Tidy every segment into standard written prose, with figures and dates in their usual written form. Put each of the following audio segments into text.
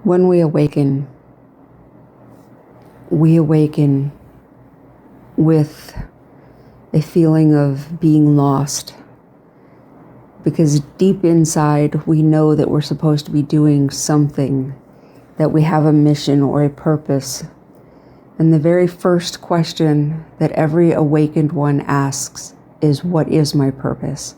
When we awaken with a feeling of being lost, because deep inside we know that we're supposed to be doing something, that we have a mission or a purpose. And the very first question that every awakened one asks is, what is my purpose?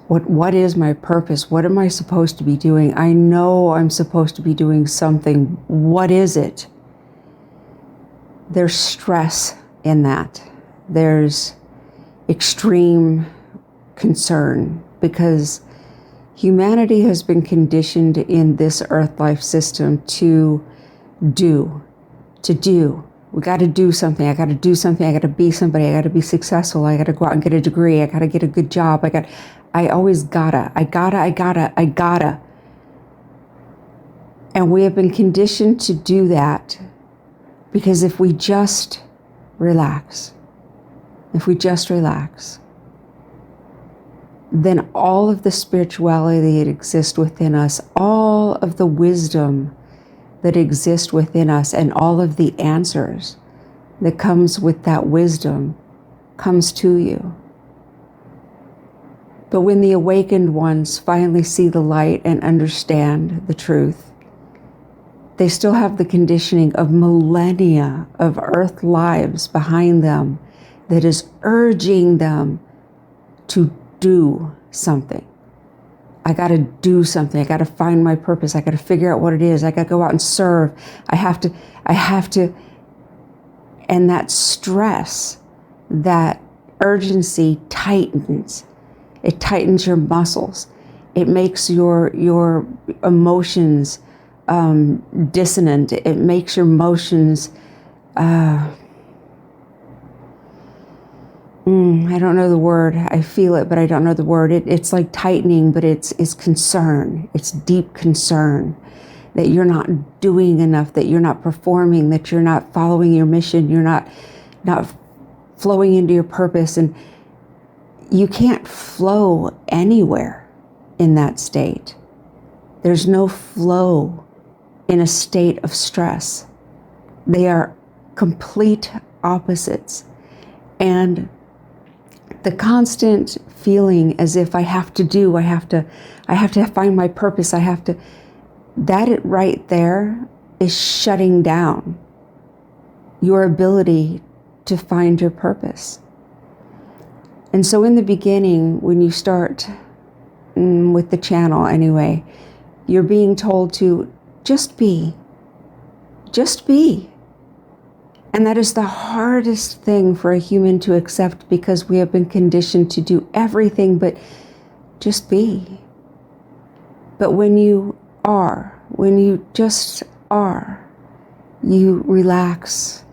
What is my purpose? What am I supposed to be doing? I know I'm supposed to be doing something. What is it? There's stress in that. There's extreme concern, because humanity has been conditioned in this earth life system to do. We got to do something. I got to do something. I got to be somebody. I got to be successful. I got to go out and get a degree. I got to get a good job. I always gotta. And we have been conditioned to do that, because if we just relax, then all of the spirituality that exists within us, all of the wisdom that exists within us, and all of the answers that comes with that wisdom comes to you. But when the awakened ones finally see the light and understand the truth, they still have the conditioning of millennia of earth lives behind them that is urging them to do something. I got to do something. I got to find my purpose. I got to figure out what it is. I got to go out and serve. I have to. And that stress, that urgency tightens. It tightens your muscles. It makes your emotions dissonant. It makes your emotions, I don't know the word. I feel it, but I don't know the word. It's like tightening, but it's concern. It's deep concern that you're not doing enough, that you're not performing, that you're not following your mission, you're not flowing into your purpose. And you can't flow anywhere in that state. There's no flow in a state of stress. They are complete opposites. And the constant feeling as if I have to find my purpose, that right there is shutting down your ability to find your purpose. And so in the beginning, when you start with the channel anyway, you're being told to just be. And that is the hardest thing for a human to accept, because we have been conditioned to do everything but just be. But when you just are, you relax,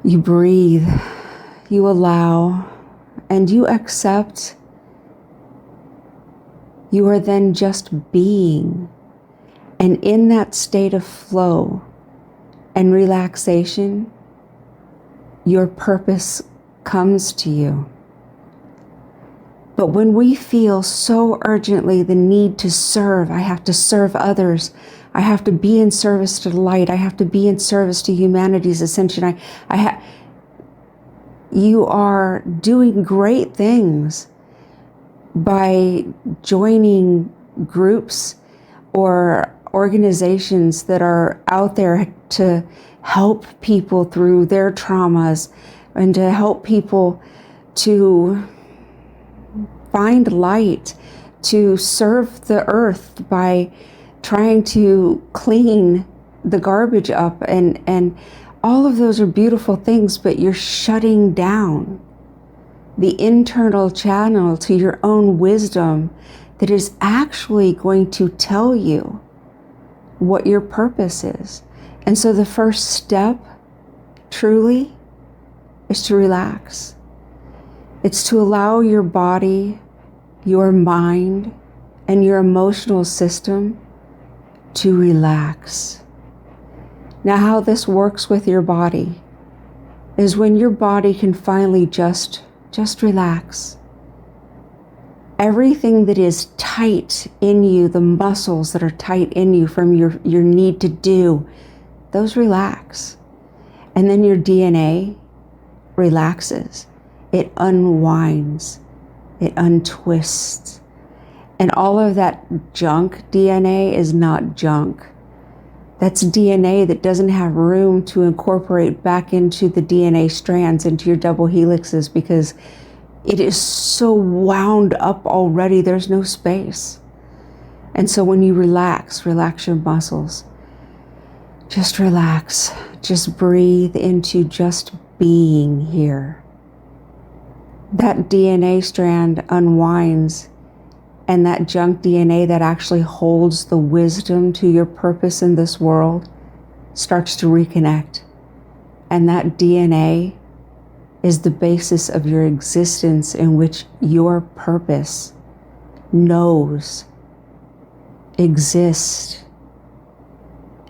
you breathe, you allow, and you accept. You are then just being. And in that state of flow and relaxation, your purpose comes to you. But when we feel so urgently the need to serve, I have to serve others, I have to be in service to the light, I have to be in service to humanity's ascension, you are doing great things by joining groups or organizations that are out there to help people through their traumas and to help people to find light, to serve the earth by trying to clean the garbage up, and all of those are beautiful things, but you're shutting down the internal channel to your own wisdom that is actually going to tell you what your purpose is. And so the first step, truly, is to relax. It's to allow your body, your mind, and your emotional system to relax. Now, how this works with your body is when your body can finally just relax everything that is tight in you, the muscles that are tight in you from your need to do, those relax. And then your DNA relaxes. It unwinds. It untwists. And all of that junk DNA is not junk. That's DNA that doesn't have room to incorporate back into the DNA strands, into your double helixes, because it is so wound up already, there's no space. And so when you relax your muscles, just relax, just breathe into just being here. That DNA strand unwinds, and that junk DNA that actually holds the wisdom to your purpose in this world starts to reconnect. And that DNA is the basis of your existence, in which your purpose knows, exists,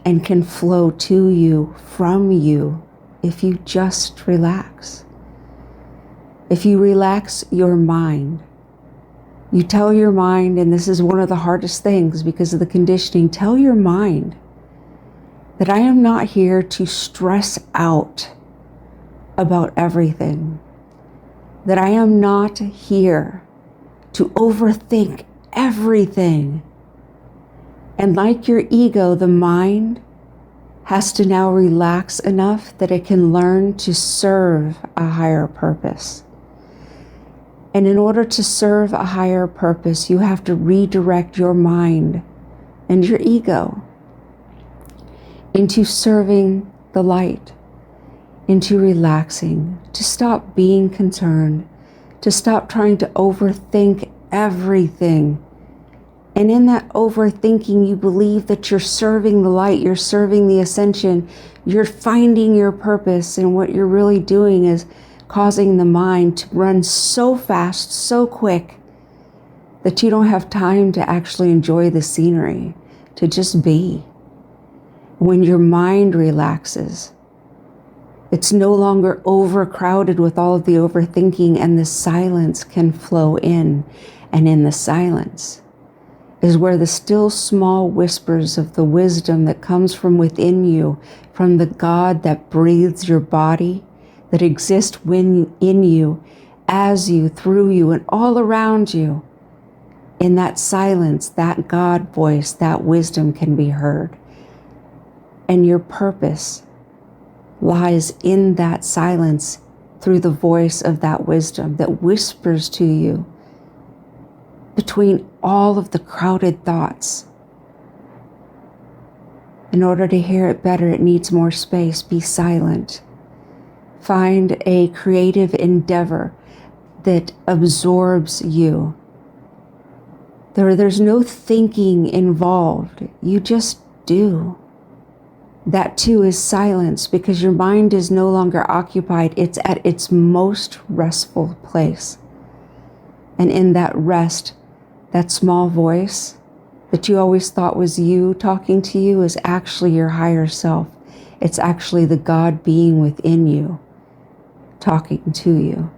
and can flow to you, from you, if you just relax. If you relax your mind, you tell your mind, and this is one of the hardest things because of the conditioning, tell your mind that I am not here to stress out about everything, that I am not here to overthink everything. And like your ego, the mind has to now relax enough that it can learn to serve a higher purpose. And in order to serve a higher purpose, you have to redirect your mind and your ego into serving the light, into relaxing, to stop being concerned, to stop trying to overthink everything. And in that overthinking, you believe that you're serving the light, you're serving the ascension, you're finding your purpose, and what you're really doing is causing the mind to run so fast, so quick, that you don't have time to actually enjoy the scenery, to just be. When your mind relaxes, it's no longer overcrowded with all of the overthinking, and the silence can flow in. And in the silence is where the still small whispers of the wisdom that comes from within you, from the God that breathes your body, that exists in you, as you, through you, and all around you. In that silence, that God voice, that wisdom can be heard. And your purpose lies in that silence, through the voice of that wisdom that whispers to you between all of the crowded thoughts. In order to hear it better, it needs more space. Be silent. Find a creative endeavor that absorbs you. There's no thinking involved. You just do. That too is silence, because your mind is no longer occupied. It's at its most restful place. And in that rest, that small voice that you always thought was you talking to you is actually your higher self. It's actually the God being within you talking to you.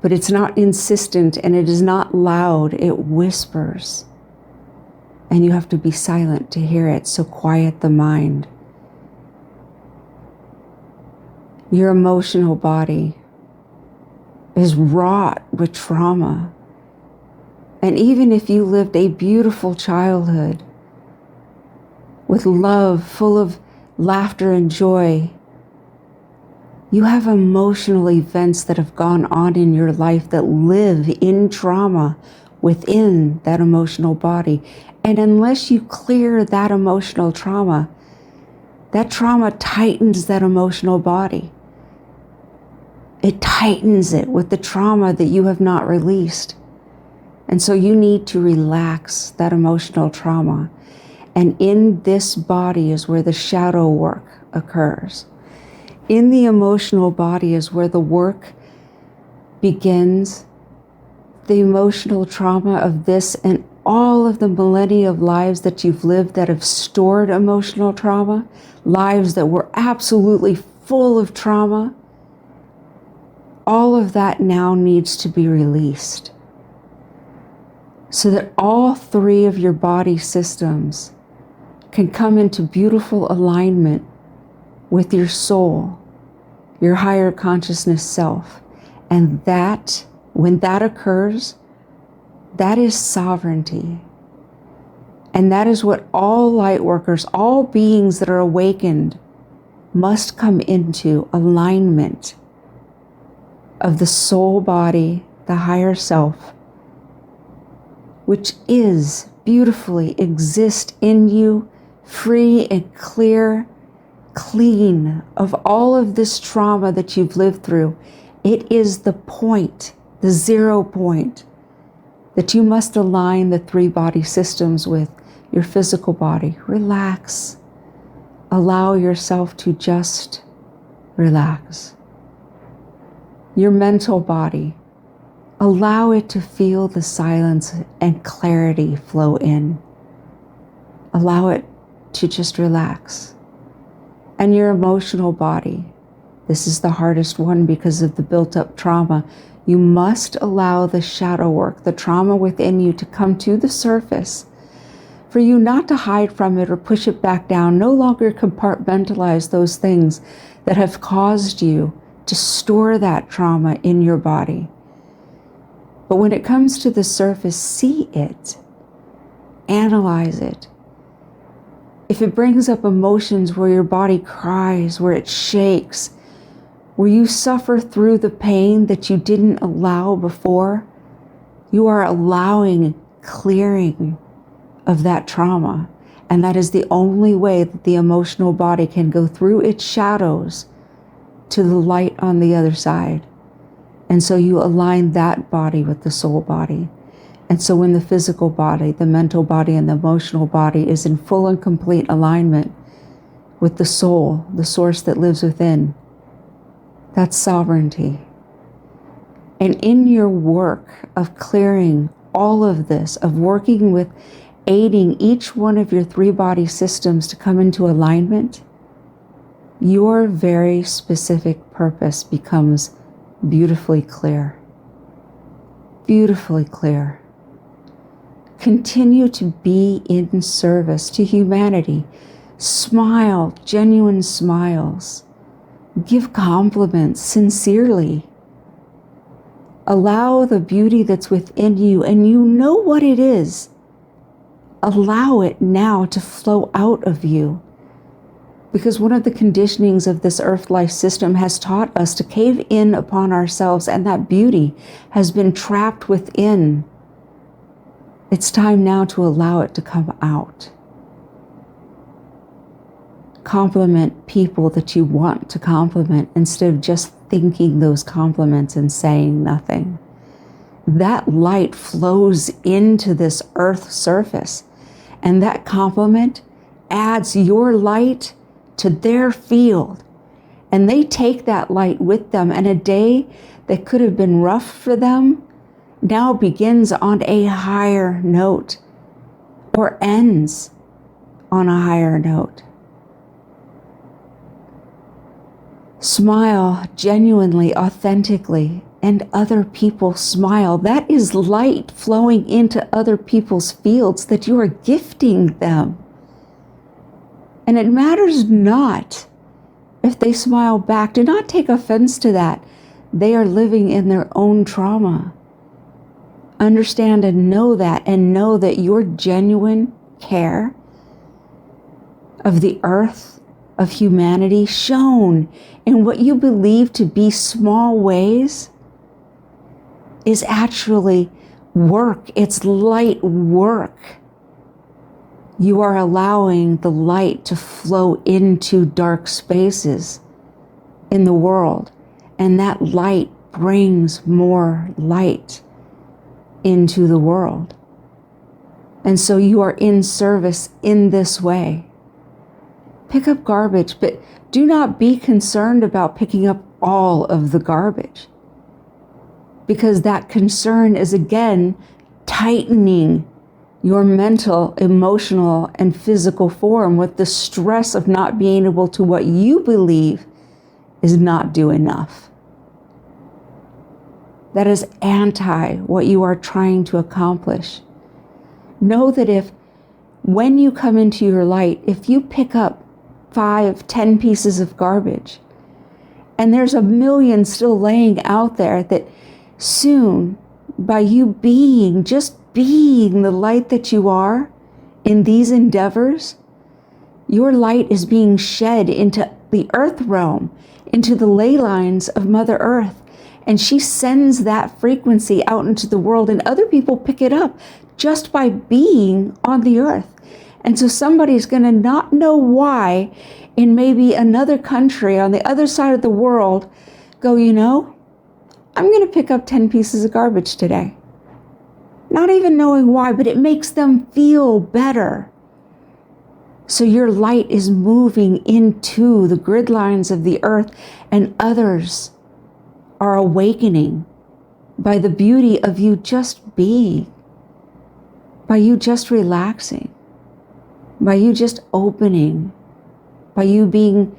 But it's not insistent, and it is not loud. It whispers. And you have to be silent to hear it, so quiet the mind. Your emotional body is wrought with trauma. And even if you lived a beautiful childhood with love, full of laughter and joy, you have emotional events that have gone on in your life that live in trauma within that emotional body. And unless you clear that emotional trauma, that trauma tightens that emotional body. It tightens it with the trauma that you have not released. And so you need to relax that emotional trauma. And in this body is where the shadow work occurs. In the emotional body is where the work begins. The emotional trauma of this and all of the millennia of lives that you've lived that have stored emotional trauma, lives that were absolutely full of trauma, all of that now needs to be released. so that all three of your body systems can come into beautiful alignment with your soul, your higher consciousness self. And that, when that occurs, that is sovereignty. And that is what all light workers, all beings that are awakened, must come into alignment of the soul body, the higher self, which is beautifully exist in you, free and clear, clean of all of this trauma that you've lived through. It is the point, the 0 point, that you must align the three body systems with. Your physical body. Relax. Allow yourself to just relax. Your mental body. Allow it to feel the silence and clarity flow in. Allow it to just relax. And your emotional body. This is the hardest one because of the built-up trauma. You must allow the shadow work, the trauma within you, to come to the surface, for you not to hide from it or push it back down, no longer compartmentalize those things that have caused you to store that trauma in your body. But when it comes to the surface, see it, analyze it. If it brings up emotions where your body cries, where it shakes, where you suffer through the pain that you didn't allow before, you are allowing clearing of that trauma. And that is the only way that the emotional body can go through its shadows to the light on the other side. And so you align that body with the soul body. And so when the physical body, the mental body, and the emotional body is in full and complete alignment with the soul, the source that lives within, that's sovereignty. And in your work of clearing all of this, of working with aiding each one of your three body systems to come into alignment, your very specific purpose becomes beautifully clear. Beautifully clear. Continue to be in service to humanity. Smile, genuine smiles. Give compliments sincerely. Allow the beauty that's within you, and you know what it is. Allow it now to flow out of you. Because one of the conditionings of this earth life system has taught us to cave in upon ourselves, and that beauty has been trapped within. It's time now to allow it to come out. Compliment people that you want to compliment instead of just thinking those compliments and saying nothing. That light flows into this earth surface, and that compliment adds your light to their field. And they take that light with them, and a day that could have been rough for them now begins on a higher note, or ends on a higher note. Smile genuinely, authentically, and other people smile. That is light flowing into other people's fields that you are gifting them. And it matters not if they smile back. Do not take offense to that. They are living in their own trauma. Understand and know that your genuine care of the earth, of humanity, shown in what you believe to be small ways, is actually work. It's light work. You are allowing the light to flow into dark spaces in the world, and that light brings more light into the world. And so you are in service in this way. Pick up garbage, but do not be concerned about picking up all of the garbage, because that concern is again tightening your mental, emotional, and physical form with the stress of not being able to what you believe is not do enough. That is anti what you are trying to accomplish. Know that when you come into your light, if you pick up 5, 10 pieces of garbage, and there's a million still laying out there, that soon, by you just being the light that you are in these endeavors, your light is being shed into the earth realm, into the ley lines of Mother Earth. And she sends that frequency out into the world, and other people pick it up just by being on the earth. And so somebody's going to not know why in maybe another country on the other side of the world go, I'm going to pick up 10 pieces of garbage today. Not even knowing why, but it makes them feel better. So your light is moving into the grid lines of the earth, and others are awakening by the beauty of you just being, by you just relaxing, by you just opening, by you being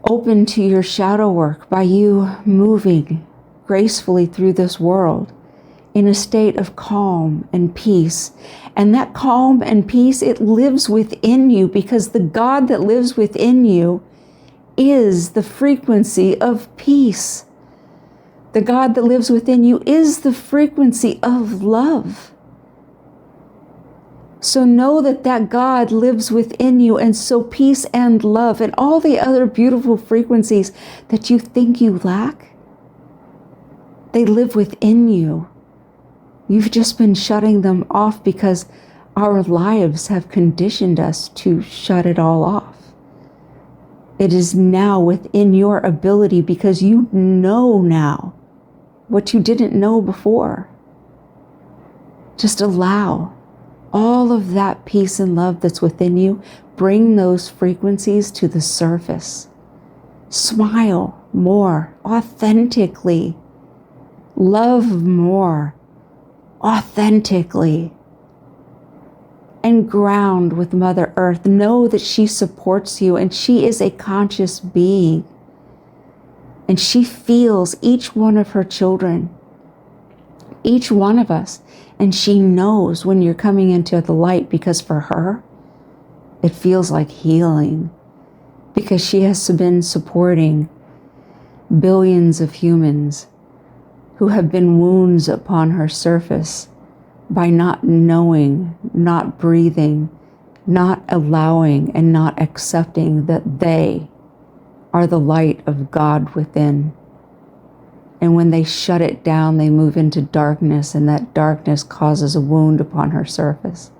open to your shadow work, by you moving gracefully through this world in a state of calm and peace. And that calm and peace, it lives within you, because the God that lives within you is the frequency of peace. The God that lives within you is the frequency of love. So know that God lives within you, and so peace and love and all the other beautiful frequencies that you think you lack, they live within you. You've just been shutting them off because our lives have conditioned us to shut it all off. It is now within your ability, because you know now what you didn't know before. Just allow all of that peace and love that's within you. Bring those frequencies to the surface. Smile more authentically. Love more authentically. And ground with Mother Earth. Know that she supports you, and she is a conscious being. And she feels each one of her children, each one of us. And she knows when you're coming into the light, because for her, it feels like healing, because she has been supporting billions of humans who have been wounds upon her surface by not knowing, not breathing, not allowing, and not accepting that they are the light of God within. And when they shut it down, they move into darkness, and that darkness causes a wound upon her surface.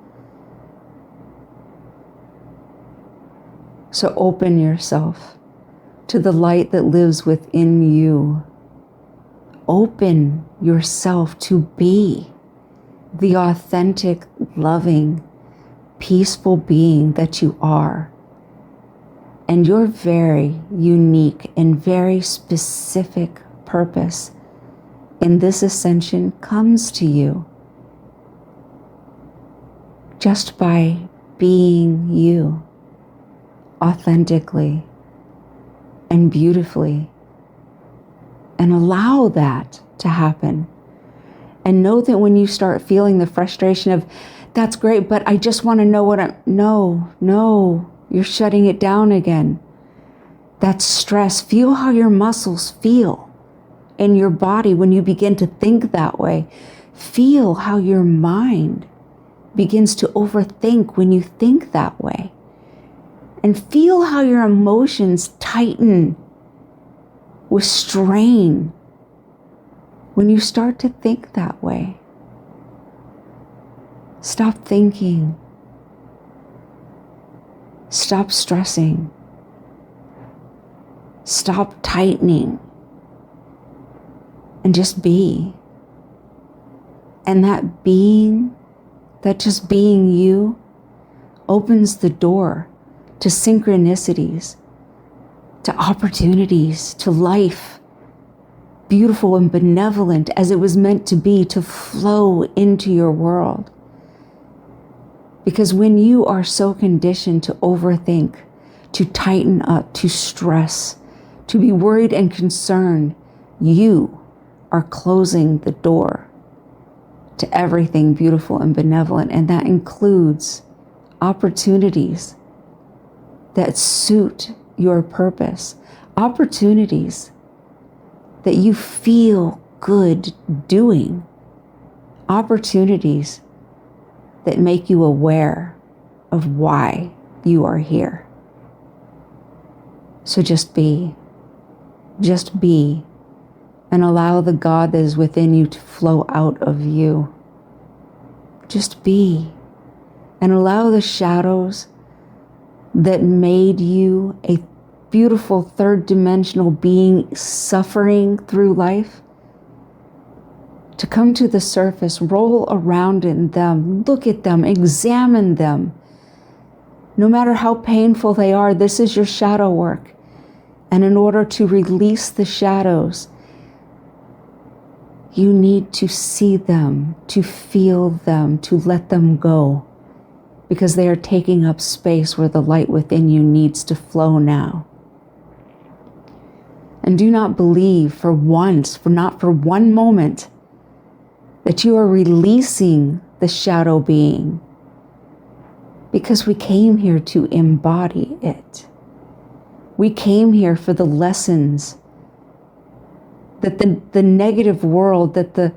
So open yourself to the light that lives within you. Open yourself to be the authentic, loving, peaceful being that you are. And your very unique and very specific purpose in this ascension comes to you just by being you authentically and beautifully. And allow that to happen. And know that when you start feeling the frustration of, that's great, but I just want to know what no, you're shutting it down again. That's stress. Feel how your muscles feel in your body when you begin to think that way. Feel how your mind begins to overthink when you think that way. And feel how your emotions tighten with strain when you start to think that way. Stop thinking. Stop stressing. Stop tightening. And just be. And that being, that just being you, opens the door to synchronicities, to opportunities, to life, beautiful and benevolent as it was meant to be, to flow into your world. Because when you are so conditioned to overthink, to tighten up, to stress, to be worried and concerned, you are closing the door to everything beautiful and benevolent, and that includes opportunities that suit your purpose, opportunities that you feel good doing, opportunities that make you aware of why you are here. So just be, and allow the God that is within you to flow out of you. Just be, and allow the shadows that made you a beautiful third dimensional being suffering through life to come to the surface, roll around in them, look at them, examine them. No matter how painful they are, this is your shadow work. And in order to release the shadows, you need to see them, to feel them, to let them go, because they are taking up space where the light within you needs to flow now. And do not believe for once, not for one moment, that you are releasing the shadow being, because we came here to embody it. We came here for the lessons that the negative world, that the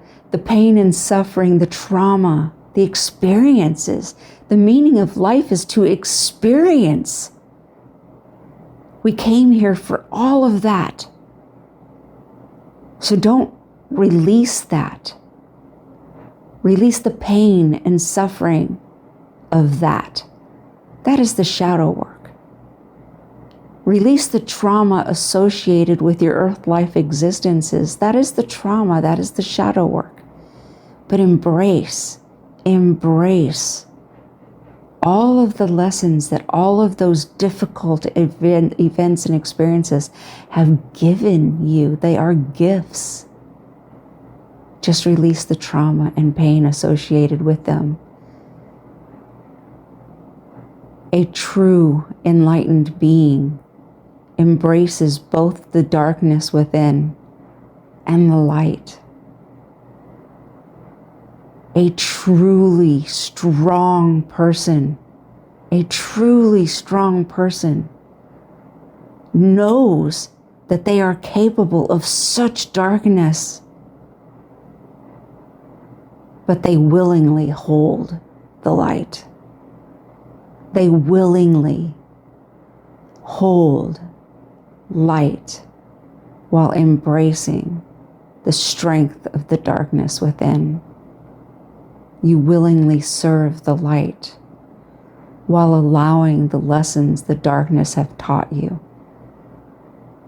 pain and suffering, the trauma, the experiences, the meaning of life is to experience. We came here for all of that. So don't release that. Release the pain and suffering of that. That is the shadow work. Release the trauma associated with your earth life existences. That is the trauma, that is the shadow work. But embrace all of the lessons that all of those difficult events and experiences have given you. They are gifts. Just release the trauma and pain associated with them. A true enlightened being embraces both the darkness within and the light. A truly strong person knows that they are capable of such darkness, but they willingly hold the light. They willingly hold light while embracing the strength of the darkness within. You willingly serve the light while allowing the lessons the darkness have taught you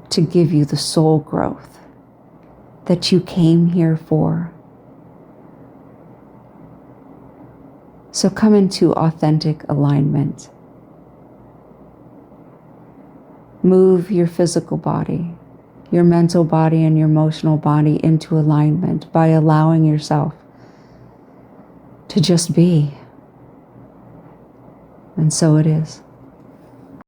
to give you the soul growth that you came here for. So come into authentic alignment. Move your physical body, your mental body, and your emotional body into alignment by allowing yourself to just be. And so it is.